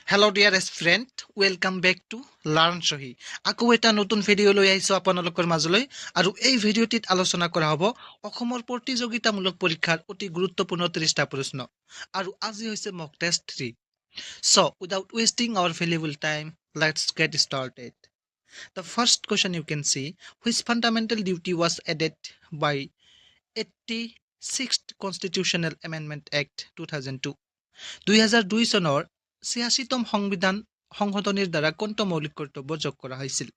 Hello dearest friend, welcome back to Learn Shohi. আকৌ এটা নতুন ভিডিঅ' লৈ আহিছো আপোনালোকৰ মাজলৈ আৰু এই ভিডিঅ'টিত আলোচনা কৰা হ'ব অসমৰ প্ৰতিযোগিতামূলক পৰীক্ষাৰ অতি গুৰুত্বপূৰ্ণ 30টা প্ৰশ্ন আৰু আজি হৈছে মক test 3. So, without wasting our valuable time, let's get started. The first question you can see, which fundamental duty was added by 86th Constitutional Amendment Act 2002? 2002 চনৰ 86তম সংবিধান সংশোধনীৰ দ্বাৰা কোনটো মৌলিক কৰ্তব্য যোগ কৰা হৈছিল?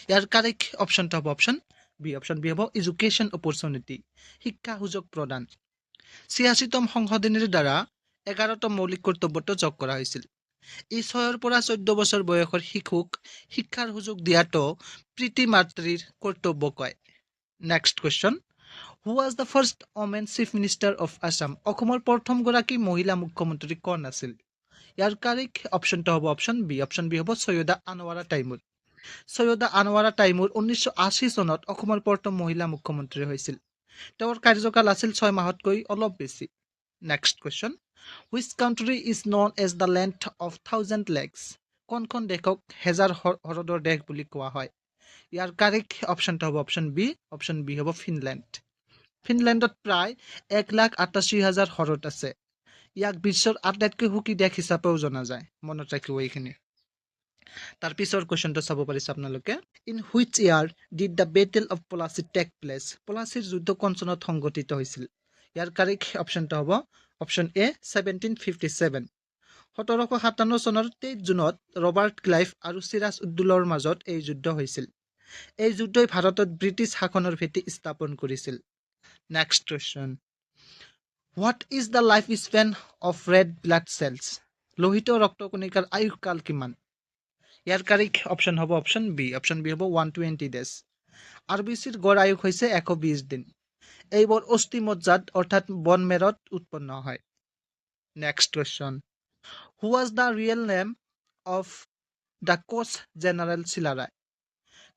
ইয়াৰ কাৰেক্ট অপশ্যনটো হ'ব অপশ্যন বি হ'ব এডুকেশ্যন অপৰচুনিটি, শিক্ষা সুযোগ প্ৰদান। 86তম সংশোধনীৰ দ্বাৰা 11তম মৌলিক কৰ্তব্যটো যোগ কৰা হৈছিল। এই 6 পৰা 14 বছৰ বয়সৰ শিশুক শিক্ষাৰ সুযোগ দিয়াটো পিতৃ মাতৃৰ কৰ্তব্য কয়। Next question, who was the first women chief minister of Assam? অসমৰ প্ৰথমগৰাকী মহিলা মুখ্যমন্ত্ৰী কোন আছিল? ইয়াৰ কাৰেক্ট অপশ্যনটো হ'ব অপশ্যন বি হ'ব সৈয়দা আনোৱাৰা তাইমুৰ। সৈয়দা আনোৱাৰা তাইমুৰ 1980 চনত অসমৰ প্ৰথম মহিলা মুখ্যমন্ত্ৰী হৈছিল। তেওঁৰ কাৰ্যকাল আছিল 6 মাহতকৈ অলপ বেছি। Next question, which country is known as the land of 1000 lakes? কোনখন দেশক হেজাৰ হ্ৰদৰ দেশ বুলি কোৱা হয়? ইয়াৰ কাৰেক্ট অপশ্যনটো হ'ব অপশ্যন বি হ'ব ফিনলেণ্ড। ফিনলেণ্ডত প্ৰায় 1,88,000 হ্ৰদ আছে। ইয়াক বিশ্বৰ আটাইতকৈ সুখী দেশ হিচাপেও জনা যায়, মনত ৰাখিব এইখিনি। তাৰ পিছৰ কুৱেশ্যনটো চাব পাৰিছে আপোনালোকে, in which year did the battle of Plassey take place? পলাচীৰ যুদ্ধ কোন চনত সংঘটিত হৈছিল? ইয়াৰ কাৰেক্ট অপশ্যনটো হ'ব অপশ্যন এ 1757। 1757 চনৰ 23 জুনত ৰবাৰ্ট ক্লাইভ আৰু চিৰাজ উদ্দৌলৰ মাজত এই যুদ্ধ হৈছিল। এই যুদ্ধই ভাৰতত ব্ৰিটিছ শাসনৰ ভেটি স্থাপন কৰিছিল। Next question, what is the life span of red blood cells? লোহিত ৰক্তকণিকাৰ আয়ুসকাল কিমান? ইয়াৰ কাৰেক্ট অপশ্যন হ'ব অপশ্যন বি হ'ব 120 ডেজ। RBCৰ গড় আয়ুস হৈছে 120 দিন। এইবোৰ অস্থিমজ্জাত অৰ্থাৎ বন মেৰত উৎপন্ন হয়। Next question, who was the real name of the Koch general Chilarai?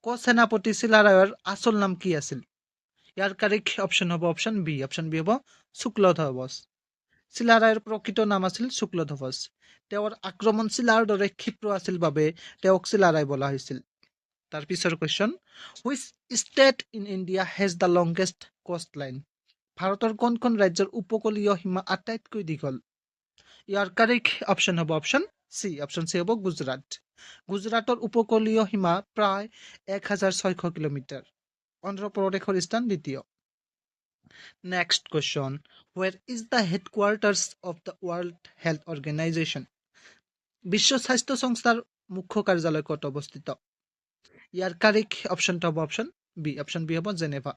Koch সেনাপতি চিলাৰায়ৰ আচল নাম কি আছিল? ইয়াৰ কাৰেক্ট অপশ্যন হ'ব অপশ্যন বি হ'ব শুক্লধ্বজ। চিলাৰায়ৰ প্ৰকৃত নাম আছিল শুক্লধ্বজ। তেওঁৰ আক্ৰমণশীলাৰ দৰে ক্ষিপ্ৰ আছিল বাবে তেওঁক চিলাৰায় বোলা হৈছিল। তাৰ পিছৰ question, which state in India has the longest coast line? ভাৰতৰ কোনখন ৰাজ্যৰ উপকূলীয় সীমা আটাইতকৈ দীঘল? ইয়াৰ কাৰেক্ট অপশ্যন হ'ব অপশ্যন চি হ'ব গুজৰাট। গুজৰাটৰ উপকূলীয় সীমা প্ৰায় 1600 কিলোমিটাৰ। অন্ধ্ৰপ্ৰদেশৰ স্থান দ্বিতীয়। Next question, where is the headquarters of the world health organization? বিশ্ব স্বাস্থ্য সংস্থাৰ মুখ্য কাৰ্যালয় ক'ত অৱস্থিত? ইয়াৰ কাৰেক্ট অপশ্যনটো হ'ব অপশ্যন বি হ'ব জেনেভা।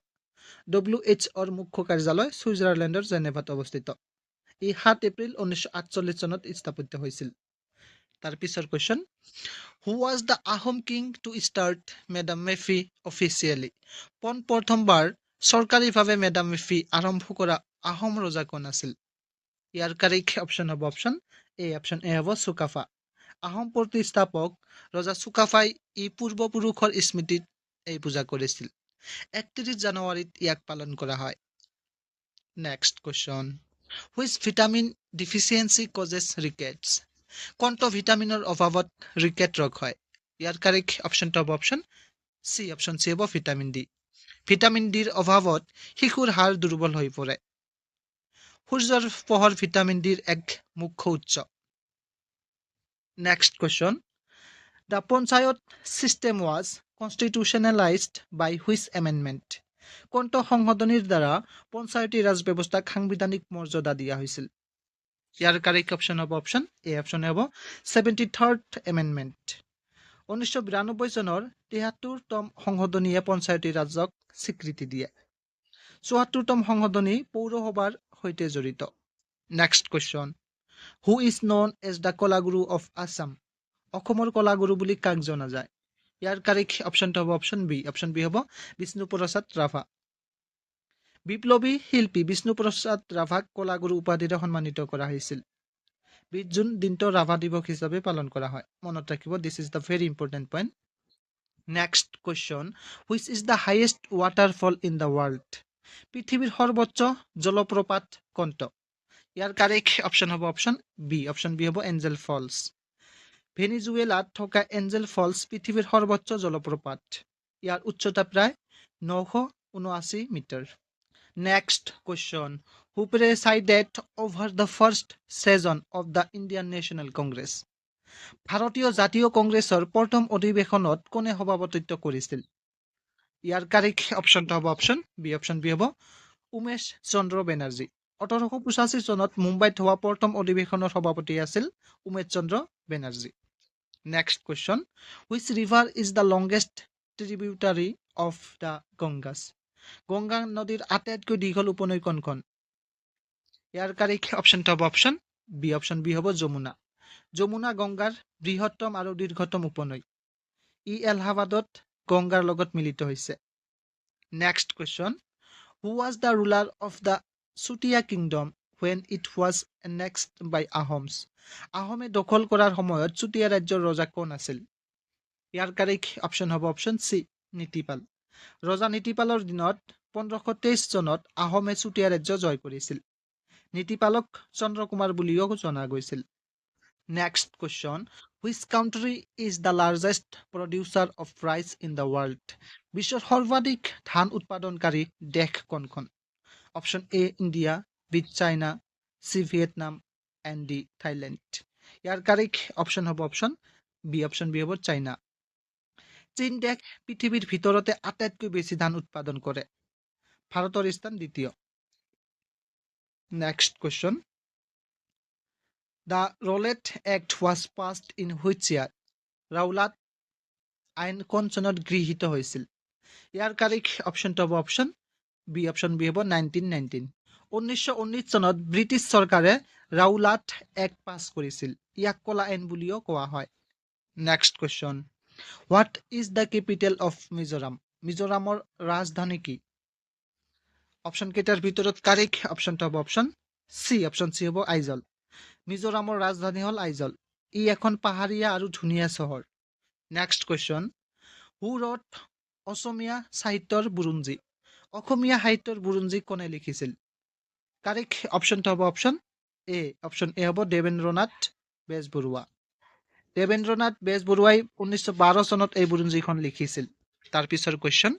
WHOৰ মুখ্য কাৰ্যালয় ছুইজাৰলেণ্ডৰ জেনেভাত অৱস্থিত। ই 7 এপ্ৰিল 1948 চনত স্থাপিত হৈছিল। তাৰ পিছৰ question, who was the Ahom king to start madam Mephi officially? প্ৰথমবাৰ চৰকাৰীভাৱে মেডাম মেফি আৰম্ভ কৰা আহোম ৰজা কোন আছিল? ইয়াৰ কাৰেক্ট অপশ্যন হ'ব অপশ্যন এ হ'ব চুকাফা। আহোম প্ৰতিষ্ঠাপক ৰজা চুকাফাই ই পূৰ্বপুৰুষৰ স্মৃতিত এই পূজা কৰিছিল। 31 জানুৱাৰীত ইয়াক পালন কৰা হয়। Next question, which vitamin deficiency causes rickets? কোনটো ভিটামিনৰ অভাৱত ৰিকেট ৰোগ হয়? ইয়াৰ কাৰেক্ট অপশ্যনটো হ'ব অপশ্যন চি হ'ব ভিটামিন ডি। ভিটামিন ডিৰ অভাৱত শিশুৰ হাড় দুৰ্বল হৈ পৰে। সূৰ্যৰ পোহৰ ভিটামিন ডিৰ এক মুখ্য উৎস। Next question, the panchayat system was constitutionalised by which amendment? কোনটো সংশোধনীৰ দ্বাৰা পঞ্চায়তী ৰাজ ব্যৱস্থাক সাংবিধানিক মৰ্যাদা দিয়া হৈছিল? ইয়াৰ কাৰেক্ট অপশ্যন হ'ব অপশ্যন এ হ'ব 73rd এমেণ্ডমেণ্ট। 1992 চনৰ 73তম সংশোধনীয়ে পঞ্চায়তী ৰাজক স্বীকৃতি দিয়ে। 74তম সংশোধনী পৌৰসভাৰ সৈতে জড়িত। Next question, who is known as the Kalaguru of Assam? অসমৰ কলাগুৰু বুলি কাক জনা যায়? ইয়াৰ কাৰেক্ট অপশ্যনটো হ'ব অপশ্যন বি হ'ব বিষ্ণুপ্ৰসাদ ৰাভা। বিপ্লৱী শিল্পী বিষ্ণুপ্ৰসাদ ৰাভাক কলাগুৰু উপাধিৰে সন্মানিত কৰা হৈছিল। 20 জুন দিনটো ৰাভা দিৱস হিচাপে পালন কৰা হয়, মনত ৰাখিব। This is the very important point. Next question, which is the highest waterfall in the world? পৃথিৱীৰ সৰ্বোচ্চ জলপ্ৰপাত কোনটো? ইয়াৰ কাৰেক্ট অপশ্যন হ'ব অপশ্যন বি হ'ব এঞ্জেল ফলছ। ভেনিজুৱেলাত থকা এঞ্জেল ফলছ পৃথিৱীৰ সৰ্বোচ্চ জলপ্ৰপাত। ইয়াৰ উচ্চতা প্ৰায় 979 metre. Next question, who presided over the first session of the Indian National Congress? ভাৰতীয় জাতীয় কংগ্ৰেছৰ প্ৰথম অধিৱেশনত কোনে সভাপতিত্ব কৰিছিল? ইয়াৰ কাৰেক্ট অপশ্যনটো হ'ব অপশ্যন বি হ'ব উমেশ চন্দ্ৰ বেনাৰ্জী। 1885 চনত মুম্বাইত হোৱা প্ৰথম অধিৱেশনৰ সভাপতি আছিল Umesh Chandra Banerjee. Next question, which river is the longest tributary of the Ganges? Ganga নদীৰ আটাইতকৈ দীঘল উপনৈ কোনখন? ইয়াৰ কাৰেক্ট অপশ্যনটো হ'ব অপশ্যন বি হ'ব যমুনা। যমুনা গংগাৰ বৃহত্তম আৰু দীৰ্ঘতম উপনৈ। ই এলাহাবাদত গংগাৰ লগত মিলিত হৈছে। Next question, who was the ruler of the Chutia kingdom when it was annexed by Ahoms? আহোমে দখল কৰাৰ সময়ত চুতীয়া ৰাজ্যৰ ৰজা কোন আছিল? ইয়াৰ কাৰেক্ট অপশ্যন হ'ব অপশ্যন চি নীতিপাল। ৰজা নীতিপালৰ দিনত 1523 চনত আহোমে চুতীয়া ৰাজ্য জয় কৰিছিল। নীতিপালক চন্দ্ৰকুমাৰ বুলিও জনা গৈছিল। Next question, which country is the largest producer of rice in the world? বিশ্বৰ সৰ্বাধিক ধান উৎপাদনকাৰী দেশ কোনখন? Option A India, B China, C Vietnam, and D Thailand. ইয়াৰ কাৰেক্ট অপশ্যন হ'ব অপশ্যন বি হ'ব চাইনা। চীন দেশ পৃথিৱীৰ ভিতৰতে আটাইতকৈ বেছি ধান উৎপাদন কৰে। ভাৰতৰ স্থান দ্বিতীয়। Next question, the Rowlatt Act was passed in which year? Rowlatt আইন কোন চনত গৃহীত হৈছিল? ইয়াৰ কাৰেক্ট অপশ্যনটো হ'ব অপশ্যন বি হ'ব 1919। 1919 চনত ব্ৰিটিছ চৰকাৰে ৰাওলাট এক্ট পাছ কৰিছিল। ইয়াক কলা আইন বুলিও কোৱা হয়। Next question, what is the capital of Mizoram? মিজোৰামৰ ৰাজধানী কি? অপশ্যন কেইটাৰ ভিতৰত কাৰেক্ট অপশ্যনটো হ'ব অপশ্যন চি হ'ব আইজল। মিজোৰামৰ ৰাজধানী হ'ল আইজল। ই এখন পাহাৰীয়া আৰু ধুনীয়া চহৰ। নেক্সট কুৱেশ্যন, হু ৰট অসমীয়া সাহিত্যৰ বুৰঞ্জী? অসমীয়া সাহিত্যৰ বুৰঞ্জী কোনে লিখিছিল? কাৰেক্ট অপশ্যনটো হ'ব অপশ্যন এ হ'ব দেৱেন্দ্ৰনাথ বেজবৰুৱা। দেৱেন্দ্ৰনাথ বেজবৰুৱাই 1912 চনত এই বুৰঞ্জীখন লিখিছিল। তাৰপিছৰ question,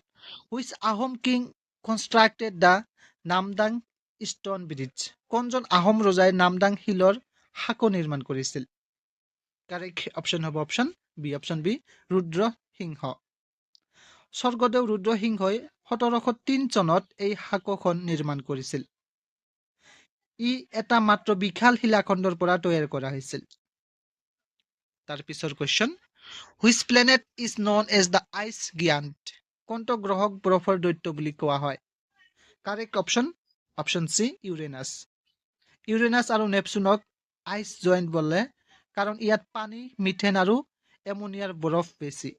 which Ahom king constructed the Namdang stone bridge? কোনজন আহোম ৰজাই নামদাং শিলৰ সাঁকো নিৰ্মাণ কৰিছিল? কাৰেক্ট অপশ্যন হ'ব অপশ্যন বি ৰুদ্ৰসিংহ। স্বৰ্গদেউ ৰুদ্ৰসিংহই 1703 চনত এই সাঁকোখন নিৰ্মাণ কৰিছিল। ই এটা মাত্ৰ বিশাল শিলাখণ্ডৰ পৰা তৈয়াৰ কৰা হৈছিল। তাৰপিছৰ question, which planet is known as the ice giant? কোনটো গ্ৰহক বৰফৰ দৈত্য বুলি কোৱা হয়? Correct option C Uranus. Uranus আৰু নেপচুনক আইচ জয়েণ্ট বোলে কাৰণ ইয়াত পানী, মিথেন আৰু এমনিয়াৰ বৰফ বেছি।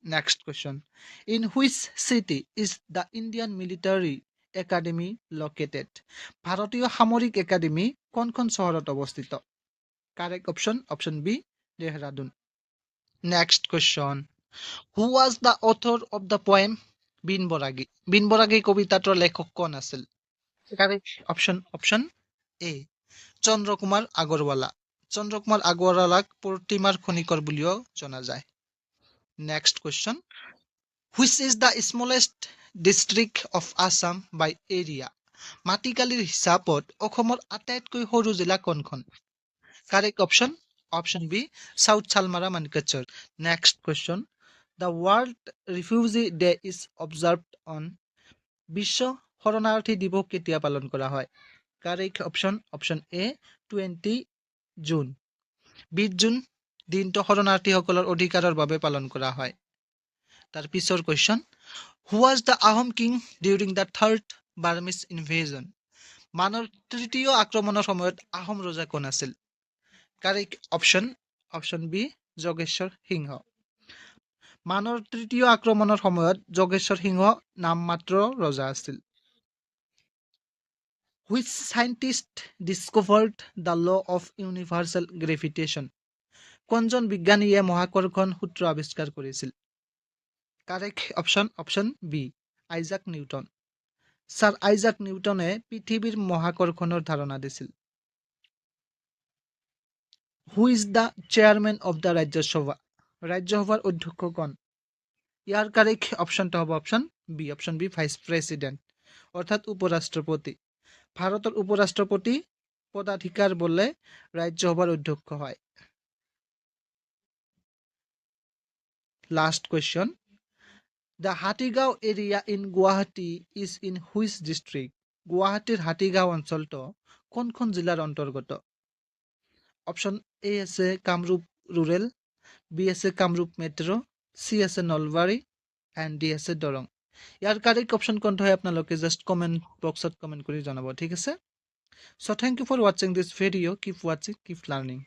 Next question, in which city is the Indian military academy located? ভাৰতীয় সামৰিক একাডেমি কোনখন চহৰত অৱস্থিত? Correct option B Dehradun. Next question, who was the author of the poem Bin Baragi? Bin Baragi কবিতাটোৰ লেখক কোন আছিল? Correct option A Chandrakumar Agarwala. Chandrakumar আগৰৱালাক প্ৰতিমাৰ খনিকৰ বুলিও জনা যায়। Next question, which is the smallest district of Assam by area? মাটিকালিৰ হিচাপত অসমৰ আটাইতকৈ সৰু জিলা কোনখন? Correct option B south Salmara Mankachar. Next question, the world refugee day is observed on? বিশ্ব শৰণাৰ্থী দিৱস কেতিয়া পালন কৰা হয়? Correct option A 20 June. 20 June দিনটো শৰণাৰ্থীসকলৰ অধিকাৰৰ বাবে পালন কৰা হয়। তাৰপিছৰ question, who was the Ahom king during the third Burmese invasion? মানৰ তৃতীয় আক্ৰমণৰ সময়ত আহোম ৰজা কোন আছিল? Correct option B Jogeswar Singha. মানৰ তৃতীয় আক্ৰমণৰ সময়ত যোগেশ্বৰ সিংহ নামমাত্ৰ ৰজা আছিল। Which scientist discovered the law of universal gravitation? কোনজন বিজ্ঞানীয়ে মহাকৰ্ষণ সূত্ৰ আৱিষ্কাৰ কৰিছিল? Correct option B Isaac Newton. Sir Isaac নিউটনে পৃথিৱীৰ মহাকৰ্ষণৰ ধাৰণা দিছিল। Who is the chairman of the Rajya Sabha? রাজ্যসভার অধ্যক্ষ কোন? ইয়ার কারেক্ট অপশনটা হবে অপশন বি ভাইস প্রেসিডেন্ট, অর্থাৎ উপরাষ্ট্রপতি। ভারতের উপরাষ্ট্রপতি পদাধিকার বলে রাজ্যসভার অধ্যক্ষ হয়। Last question, the Hatigaon area in Guwahati is in which district? গুৱাহাটীৰ হাতীগাঁও অঞ্চলটো কোনখন জিলাৰ অন্তৰ্গত? অপশন এ আছে কামৰূপ ৰুৰেল, বি আছে কামৰূপ মেট্ৰ', চি আছে নলবাৰী, এণ্ড ডি আছে দৰং। ইয়াৰ কাৰেক্ট অপশন কোনটো হয় আপোনালোকে জাষ্ট কমেণ্ট বক্সত কমেণ্ট কৰি জনাব, ঠিক আছে? চ' থেংক ইউ ফৰ ৱাচিং দিছ ভিডিঅ', কিপ ৱাচিং, কিপ লাৰ্ণিং।